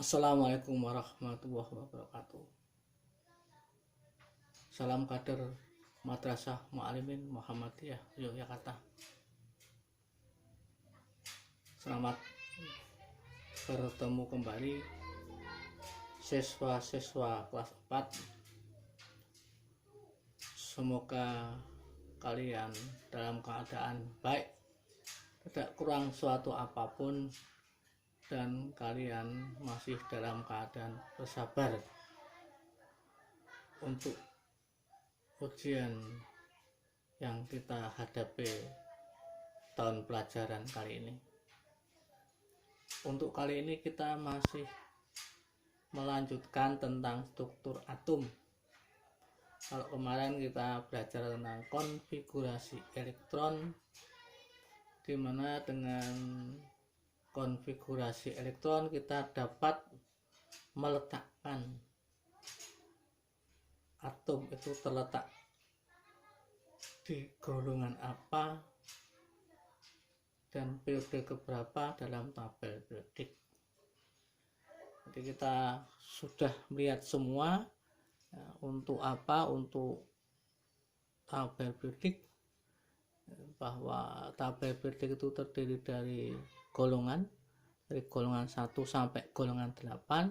Assalamualaikum warahmatullahi wabarakatuh. Salam kader Madrasah Mu'alimin Muhammadiyah Yogyakarta. Selamat bertemu kembali siswa-siswa kelas 4. Semoga kalian dalam keadaan baik, tidak kurang suatu apapun, dan kalian masih dalam keadaan bersabar untuk ujian yang kita hadapi tahun pelajaran kali ini. Untuk kali ini kita masih melanjutkan tentang struktur atom. Kalau kemarin kita belajar tentang konfigurasi elektron, di mana dengan konfigurasi elektron kita dapat meletakkan atom itu terletak di golongan apa dan periode keberapa dalam tabel periodik. Jadi kita sudah melihat semua ya, untuk apa, untuk tabel periodik, bahwa tabel periodik itu terdiri dari golongan, dari golongan 1 sampai golongan 8,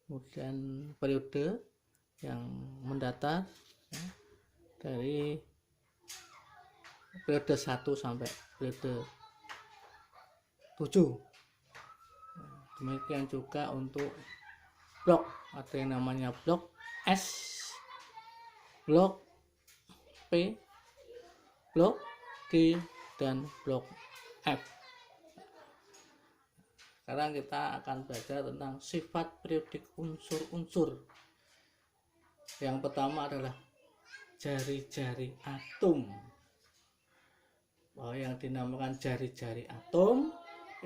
kemudian periode yang mendatar ya, dari periode 1 sampai periode 7. Demikian juga untuk blok, ada yang namanya blok S, blok P, blok D, dan blok F. Sekarang kita akan belajar tentang sifat periodik unsur-unsur. Yang pertama adalah jari-jari atom. Bahwa yang dinamakan jari-jari atom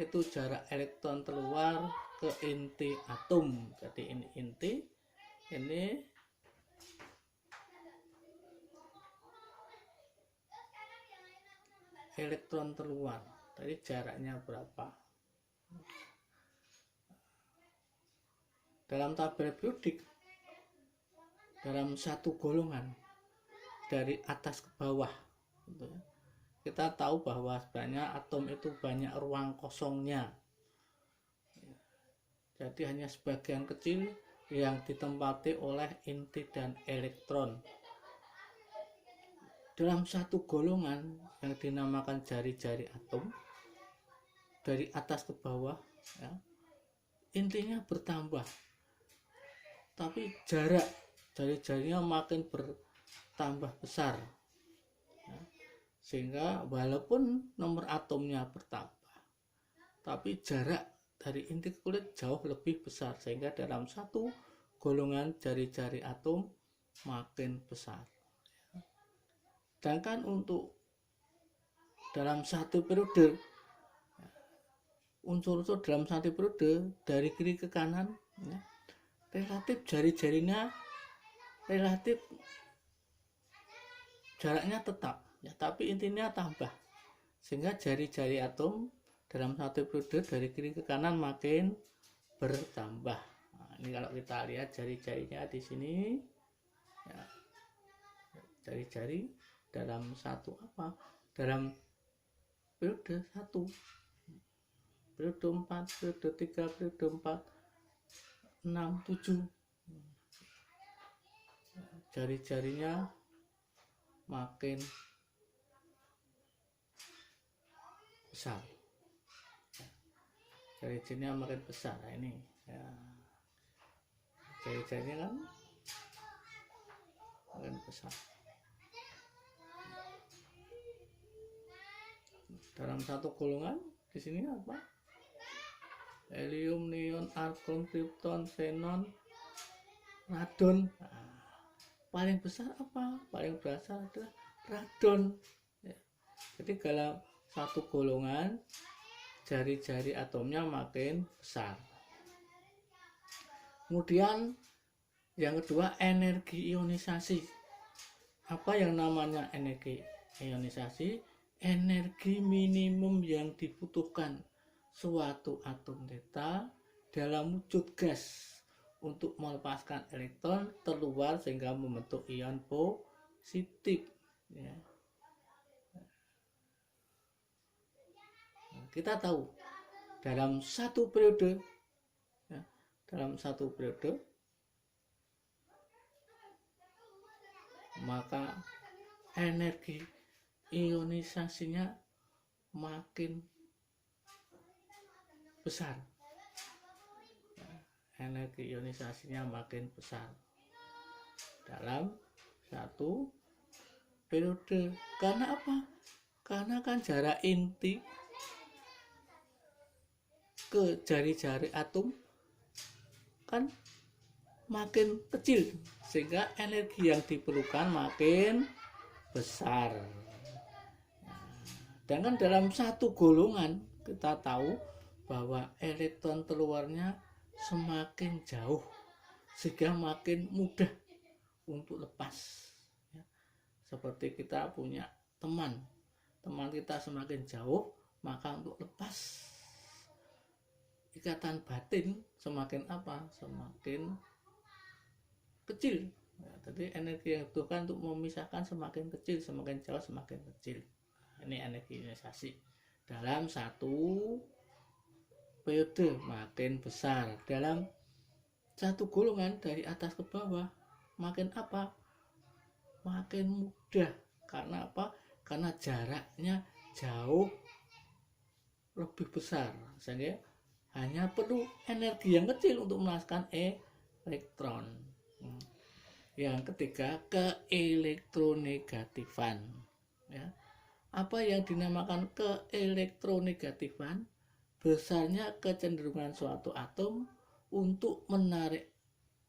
itu jarak elektron keluar ke inti atom. Jadi ini inti, ini elektron keluar. Jadi jaraknya berapa? Dalam tabel periodik, dalam satu golongan dari atas ke bawah gitu ya, kita tahu bahwa sebenarnya atom itu banyak ruang kosongnya, jadi hanya sebagian kecil yang ditempati oleh inti dan elektron. Dalam satu golongan yang dinamakan jari-jari atom, dari atas ke bawah ya, intinya bertambah, tapi jarak jari-jarinya makin bertambah besar ya, sehingga walaupun nomor atomnya bertambah, tapi jarak dari inti ke kulit jauh lebih besar, sehingga dalam satu golongan jari-jari atom makin besar ya. Sedangkan untuk dalam satu periode, unsur-unsur dalam satu periode dari kiri ke kanan ya, relatif jari-jarinya relatif jaraknya tetap ya, tapi intinya tambah, sehingga jari-jari atom dalam satu periode dari kiri ke kanan makin bertambah. Nah, ini kalau kita lihat jari-jarinya di sini ya, jari-jari dalam satu apa, dalam periode 1, periode 4, periode 3, periode 4, 6, 7, jari-jarinya makin besar, jari-jarinya makin besar. Nah, ini ya, jari-jarinya kan makin besar. Dalam satu golongan di sini apa? Helium, neon, argon, krypton, xenon, radon. Nah, paling besar apa? Paling besar adalah radon ya. Jadi dalam satu golongan jari-jari atomnya makin besar. Kemudian yang kedua, energi ionisasi. Apa yang namanya energi ionisasi? Energi minimum yang dibutuhkan suatu atom theta dalam wujud gas untuk melepaskan elektron keluar sehingga membentuk ion positif. Ya. Kita tahu dalam satu periode, ya, maka energi ionisasinya makin besar. Energi ionisasinya makin besar dalam satu periode. Karena apa? Karena kan jarak inti ke jari-jari atom kan makin kecil, sehingga energi yang diperlukan makin besar. Dan kan dalam satu golongan kita tahu bahwa elektron keluarnya semakin jauh, sehingga makin mudah untuk lepas. Ya. Seperti kita punya teman kita semakin jauh, maka untuk lepas ikatan batin semakin apa? Semakin kecil. Ya, jadi energi yang dibutuhkan untuk memisahkan semakin kecil, semakin jauh semakin kecil. Ini energi ionisasi dalam satu periode makin besar. Dalam satu golongan dari atas ke bawah makin apa? Makin mudah. Karena apa? Karena jaraknya jauh lebih besar, sehingga hanya perlu energi yang kecil untuk melepaskan elektron. Yang ketiga, keelektronegatifan. Ya. Apa yang dinamakan keelektronegatifan? Besarnya kecenderungan suatu atom untuk menarik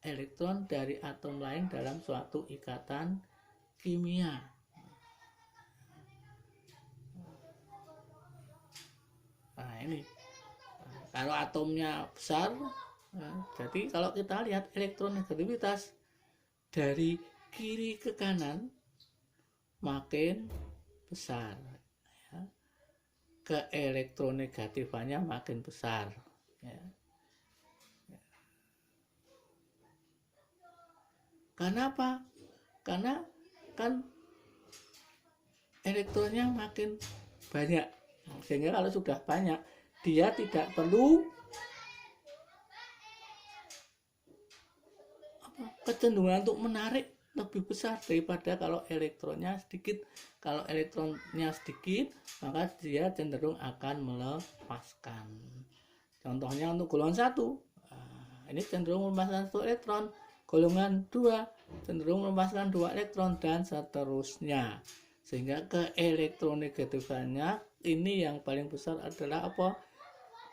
elektron dari atom lain dalam suatu ikatan kimia. Nah ini, kalau atomnya besar, jadi kalau kita lihat elektronegativitas dari kiri ke kanan makin besar. Keelektronegatifannya makin besar. Ya. Karena apa? Karena kan elektronnya makin banyak, sehingga kalau sudah banyak dia tidak perlu kecenderungan untuk menarik lebih besar daripada kalau elektronnya sedikit. Kalau elektronnya sedikit, maka dia cenderung akan melepaskan. Contohnya untuk golongan 1, ini cenderung melepaskan 1 elektron. Golongan 2 cenderung melepaskan 2 elektron, dan seterusnya. Sehingga keelektronegatifannya ini yang paling besar adalah apa?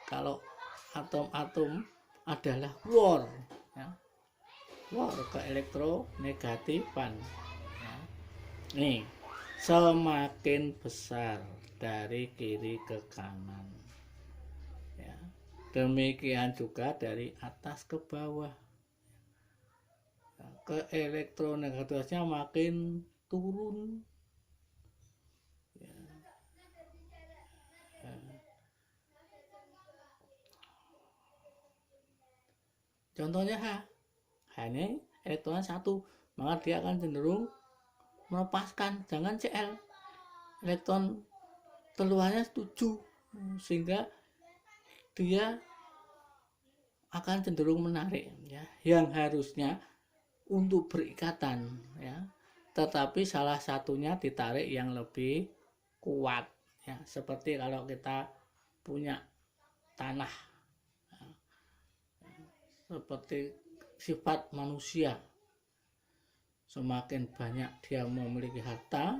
Kalau atom-atom adalah war, ya. War, keelektronegatifan. Ya. Nih, semakin besar dari kiri ke kanan. Ya. Demikian juga dari atas ke bawah. Ya. Keelektronegativitasnya makin turun. Ya. Ya. Contohnya hanya elektron 1, maka dia akan cenderung melepaskan. Jangan Cl, elektron keluarnya 7, sehingga dia akan cenderung menarik, ya, yang harusnya untuk berikatan, ya, tetapi salah satunya ditarik yang lebih kuat, ya, seperti kalau kita punya tanah, ya, seperti sifat manusia, semakin banyak dia memiliki harta,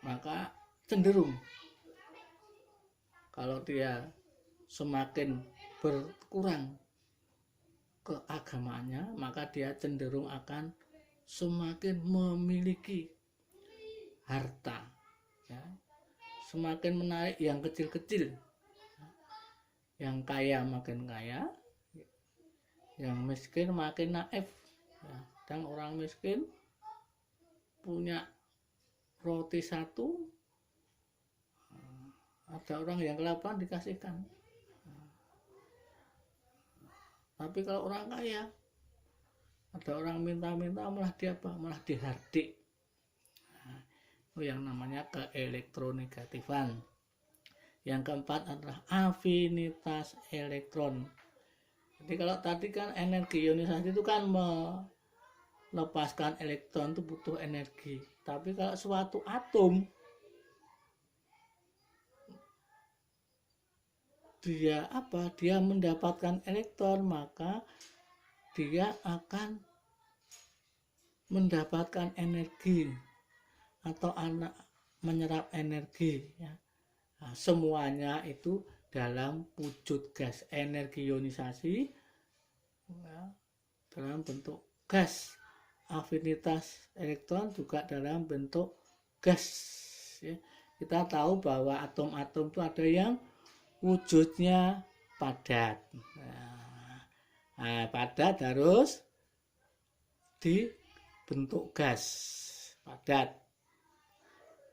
maka cenderung kalau dia semakin berkurang keagamaannya, maka dia cenderung akan semakin memiliki harta, ya, semakin menarik yang kecil-kecil. Yang kaya makin kaya, yang miskin makin naif, ya. Dan orang miskin punya roti 1, ada orang yang kelaparan dikasihkan. Tapi kalau orang kaya, ada orang minta-minta malah dia apa? Malah dihardik. Nah, itu yang namanya keelektronegatifan. Yang keempat adalah afinitas elektron. Jadi kalau tadi kan energi ionisasi itu kan melepaskan elektron itu butuh energi. Tapi kalau suatu atom dia apa? Dia mendapatkan elektron, maka dia akan mendapatkan energi atau menyerap energi ya. Nah, semuanya itu dalam wujud gas. Energi ionisasi ya, dalam bentuk gas. Afinitas elektron juga dalam bentuk gas ya. Kita tahu bahwa atom-atom itu ada yang wujudnya padat. Nah, padat harus dibentuk gas padat.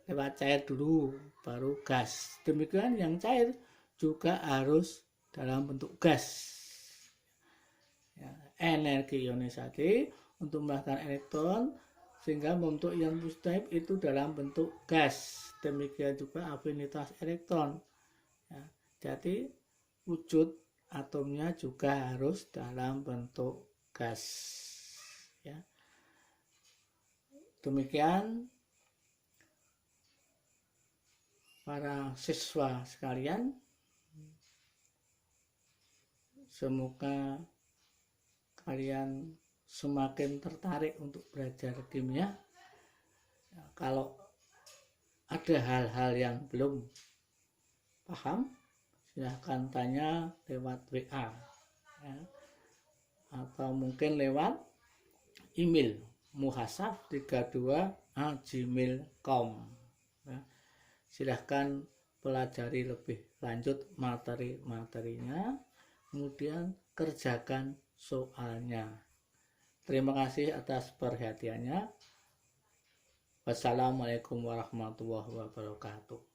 Lewat cair dulu baru gas. Demikian yang cair juga harus dalam bentuk gas ya, energi ionisasi untuk mendapatkan elektron sehingga membentuk ion positif itu dalam bentuk gas. Demikian juga afinitas elektron ya, jadi wujud atomnya juga harus dalam bentuk gas ya. Demikian para siswa sekalian, semoga kalian semakin tertarik untuk belajar kimia. Kalau ada hal-hal yang belum paham, silahkan tanya lewat WA ya, atau mungkin lewat email muhasab32@gmail.com ya. Silahkan pelajari lebih lanjut materi-materinya, kemudian kerjakan soalnya. Terima kasih atas perhatiannya. Wassalamualaikum warahmatullahi wabarakatuh.